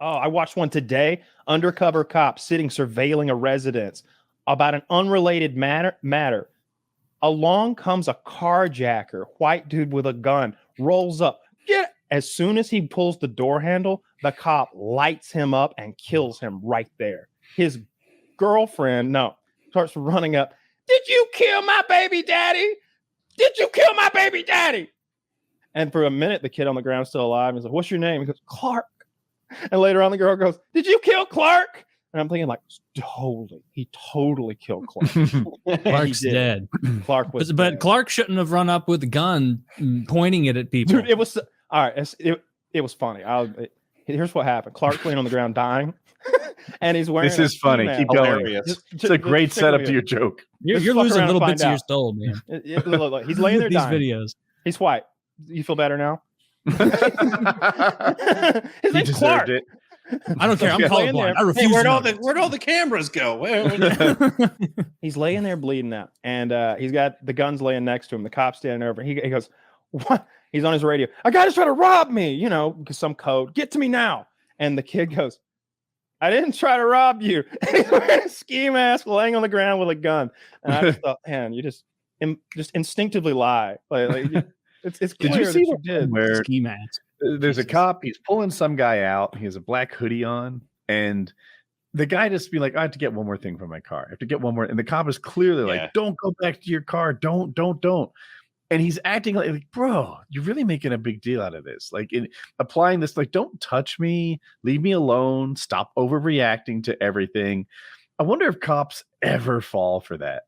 I watched one today. Undercover cop sitting surveilling a residence about an unrelated matter. Along comes a carjacker, white dude with a gun, rolls up. As soon as he pulls the door handle, the cop lights him up and kills him right there. His girlfriend, starts running up. Did you kill my baby daddy? Did you kill my baby daddy? And for a minute, the kid on the ground is still alive. He's like, what's your name? He goes, Clark. And later on, the girl goes, did you kill Clark? And I'm thinking, like, he totally killed Clark. Clark's dead. Clark was but dead. Clark shouldn't have run up with a gun pointing it at people. Dude, it was all right. It was funny. Here's what happened. Clark's laying on the ground dying, and he's wearing. This is funny. Keep going. It's a great setup to your joke. You're losing little bits of your soul, man. He's laying there These dying. Videos. He's white. You feel better now? His name's deserved Clark. it. I don't care. I'm colorblind. I refuse. Hey, where'd all the cameras go? He's laying there bleeding out, and he's got the guns laying next to him. The cop's standing over. He goes, "What?" He's on his radio. A guy just trying to rob me, because some code. Get to me now. And the kid goes, I didn't try to rob you. He's wearing a ski mask, laying on the ground with a gun. And I just thought, man, you just instinctively lie. Like it's clear did you see that you did. Where ski mask? There's a cop. He's pulling some guy out. He has a black hoodie on, and the guy just be like, I have to get one more thing from my car. I have to get one more. And the cop is clearly like, don't go back to your car. Don't. And he's acting like, bro, you're really making a big deal out of this. Like applying this, like, don't touch me, leave me alone, stop overreacting to everything. I wonder if cops ever fall for that.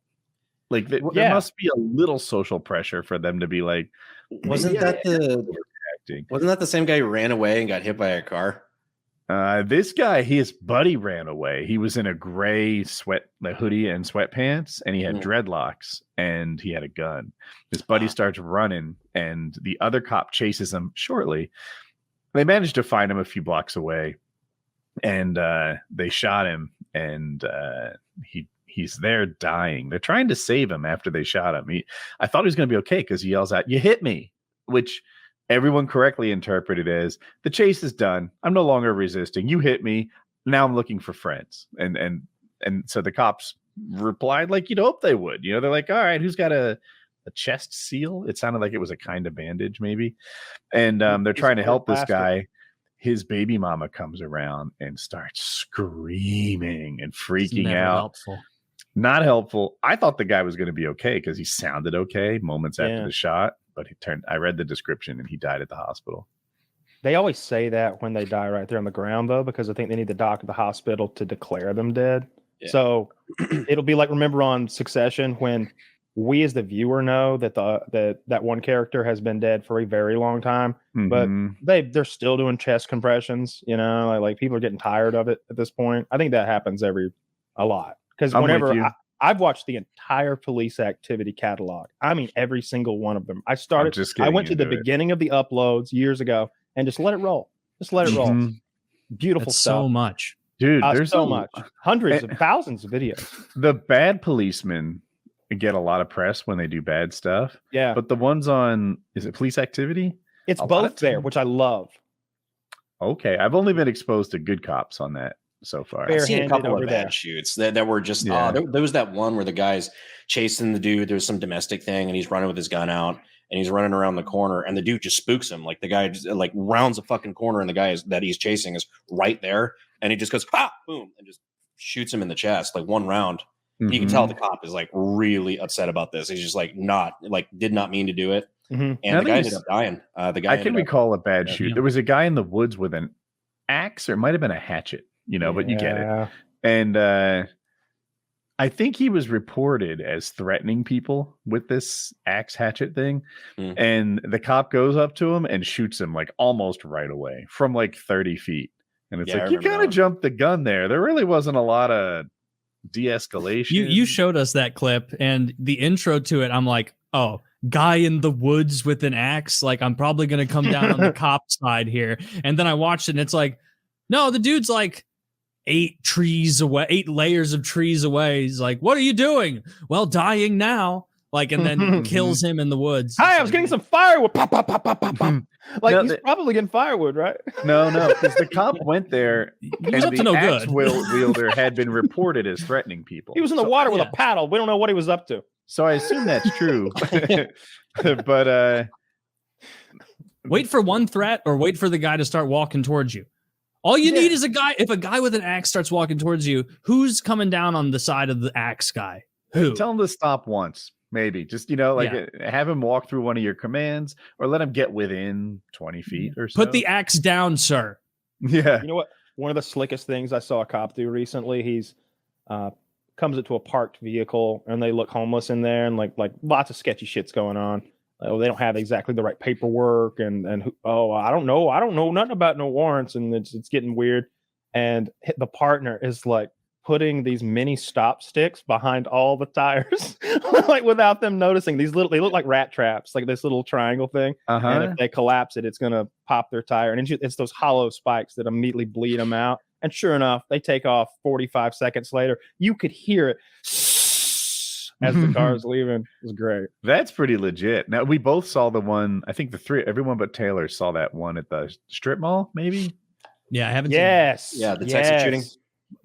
Like there must be a little social pressure for them to be like, wasn't that the same guy who ran away and got hit by a car? This guy, his buddy ran away. He was in a gray hoodie and sweatpants, and he had dreadlocks, and he had a gun. His buddy starts running, and the other cop chases him shortly. They managed to find him a few blocks away, and they shot him, and he's there dying. They're trying to save him after they shot him. I thought he was going to be okay because he yells out, "You hit me," which everyone correctly interpreted as the chase is done. I'm no longer resisting. You hit me. Now I'm looking for friends. And so the cops replied like you'd hope they would. They're like, all right, who's got a chest seal? It sounded like it was a kind of bandage, maybe. And they're trying to help this guy. His baby mama comes around and starts screaming and freaking out. Helpful. Not helpful. I thought the guy was going to be okay because he sounded okay moments after the shot. But I read the description and he died at the hospital. They always say that when they die right there on the ground, though, because I think they need the doc at the hospital to declare them dead. Yeah. So it'll be like, remember on Succession when we as the viewer know that that one character has been dead for a very long time, but they're still doing chest compressions. Like people are getting tired of it at this point. I think that happens a lot because whenever I've watched the entire Police Activity catalog. I mean, every single one of them. I went to the beginning of the uploads years ago and just let it roll. Just let it roll. Beautiful That's stuff. So much. Dude, there's so much. Hundreds of thousands of videos. The bad policemen get a lot of press when they do bad stuff. Yeah. But the ones on, is it Police Activity? It's both there, which I love. Okay. I've only been exposed to good cops on that so far. I've seen a couple of bad shoots that were just there was that one where the guy's chasing the dude. There's some domestic thing and he's running with his gun out and he's running around the corner and the dude just spooks him. Like the guy just like rounds a fucking corner and the guy that he's chasing is right there and he just goes boom and just shoots him in the chest like one round. You can tell the cop is like really upset about this. He's just like did not mean to do it. And the guy ended up dying. I can recall a bad shoot. There was a guy in the woods with an axe or it might have been a hatchet. But you get it. And I think he was reported as threatening people with this axe hatchet thing. And the cop goes up to him and shoots him like almost right away from like 30 feet. And it's like, you kind of jumped the gun there. There really wasn't a lot of de-escalation. You showed us that clip and the intro to it. I'm like, oh, guy in the woods with an axe. Like I'm probably going to come down on the cop side here. And then I watched it and it's like, no, the dude's like 8 layers of trees away. He's like, what are you doing? Well, dying now. like, and then kills him in the woods. Hi, I was getting some firewood. Pop, pop, pop, pop, pop, pop. Like, he's probably getting firewood, right? No, because the cop went there and up to the no axe good. wielder had been reported as threatening people. He was in the water with a paddle. We don't know what he was up to. So I assume that's true. But wait for one threat or wait for the guy to start walking towards you. All you need is a guy. If a guy with an axe starts walking towards you, who's coming down on the side of the axe guy? Who? Tell him to stop once. Maybe just, have him walk through one of your commands or let him get within 20 feet or so. Put the axe down, sir. Yeah. You know what? One of the slickest things I saw a cop do recently, he's comes into a parked vehicle and they look homeless in there and like lots of sketchy shit's going on. They don't have exactly the right paperwork and I don't know nothing about no warrants, and it's getting weird. And the partner is like putting these mini stop sticks behind all the tires, like without them noticing. They look like rat traps, like this little triangle thing. And if they collapse it, it's gonna pop their tire, and it's those hollow spikes that immediately bleed them out. And sure enough, they take off 45 seconds later. You could hear it as the car's leaving. It was great. That's pretty legit. Now, we both saw the one, I think everyone but Taylor saw that one at the strip mall, maybe? Yeah, I haven't seen Yeah, the Texas shooting.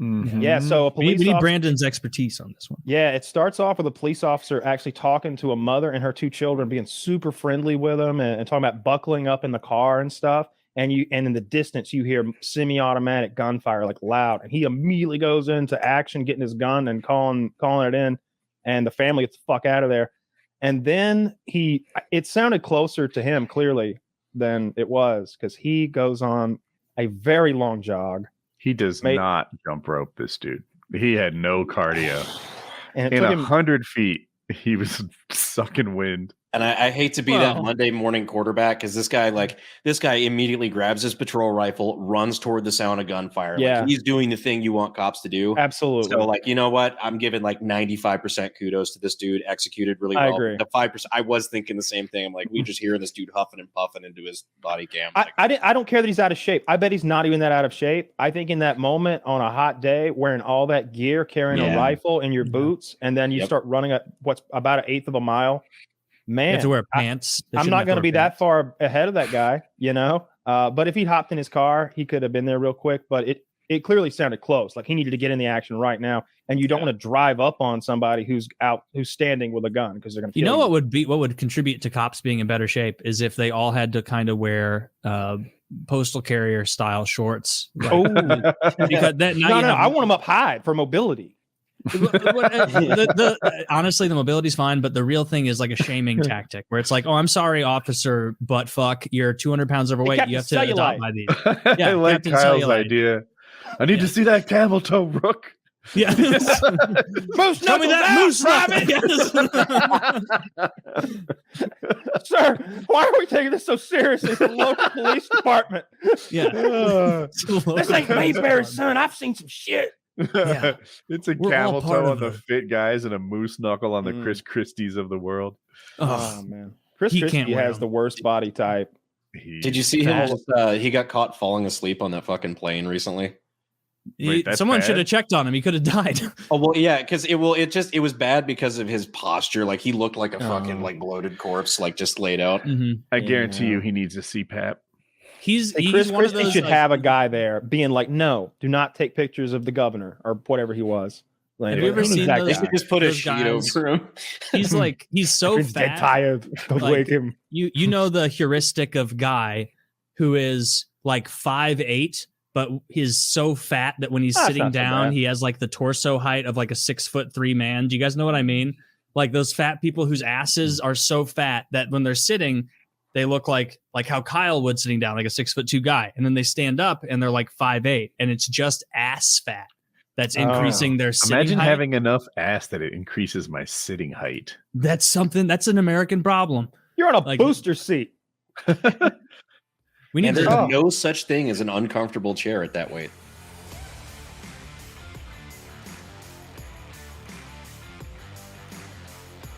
Mm-hmm. Yeah, so a police we need Brandon's expertise on this one. Yeah, it starts off with a police officer actually talking to a mother and her two children, being super friendly with them and talking about buckling up in the car and stuff. And in the distance, you hear semi-automatic gunfire, like loud. And he immediately goes into action, getting his gun and calling it in. And the family gets the fuck out of there. And then it sounded closer to him clearly than it was, because he goes on a very long jog. He does not jump rope, this dude. He had no cardio. And in 100 feet, he was sucking wind. And I hate to be that Monday morning quarterback, because this guy immediately grabs his patrol rifle, runs toward the sound of gunfire. Yeah. Like, he's doing the thing you want cops to do. Absolutely. So, you know what? I'm giving 95% kudos to this dude. Executed really well. I agree. The 5%, I was thinking the same thing. I'm like, we just hear this dude huffing and puffing into his body cam. I don't care that he's out of shape. I bet he's not even that out of shape. I think in that moment on a hot day, wearing all that gear, carrying a rifle in your boots, and then you start running at what's about 1/8 of a mile. Man, you have to wear pants. I'm not going to be that far ahead of that guy, But if he'd hopped in his car, he could have been there real quick. But it clearly sounded close. Like he needed to get in the action right now. And you don't want to drive up on somebody who's standing with a gun, because they're going to. What would contribute to cops being in better shape is if they all had to kind of wear postal carrier style shorts. Right? Oh, because I want them up high for mobility. Honestly, the mobility's fine, but the real thing is like a shaming tactic where it's like, oh, I'm sorry, officer, but fuck, you're 200 pounds overweight. You have to adopt by these. Yeah, I like Kyle's idea. I need to see that camel toe, Rook. Yeah. Moose, tell me that moose Sir, why are we taking this so seriously? It's the local police department. Yeah. This ain't Mayberry, son. I've seen some shit. Yeah. It's a camel toe on the fit guys and a moose knuckle on the Chris Christies of the world. Oh man, Chris Christie has the worst body type. Did you see him? He got caught falling asleep on that fucking plane recently. Someone should have checked on him. He could have died. Oh well, yeah, because it was bad because of his posture. Like he looked like a fucking bloated corpse, like just laid out. Mm-hmm. I guarantee you, he needs a CPAP. He's Chris one of Christie those, should have a guy there being like, no, do not take pictures of the governor or whatever he was. Like, have you ever seen those? They should just put a sheet over him. He's so fat. Dead tired. Don't wake him. You know the heuristic of guy who is like 5'8", but he's so fat that when he's sitting down, he has like the torso height of like a 6'3" man. Do you guys know what I mean? Like those fat people whose asses are so fat that when they're sitting, they look like how Kyle would sitting down, like a 6'2" guy. And then they stand up and they're like 5'8", and it's just ass fat that's increasing their sitting Imagine height. having enough ass that it increases my sitting height. That's an American problem. You're on a booster seat. We need there's no such thing as an uncomfortable chair at that weight.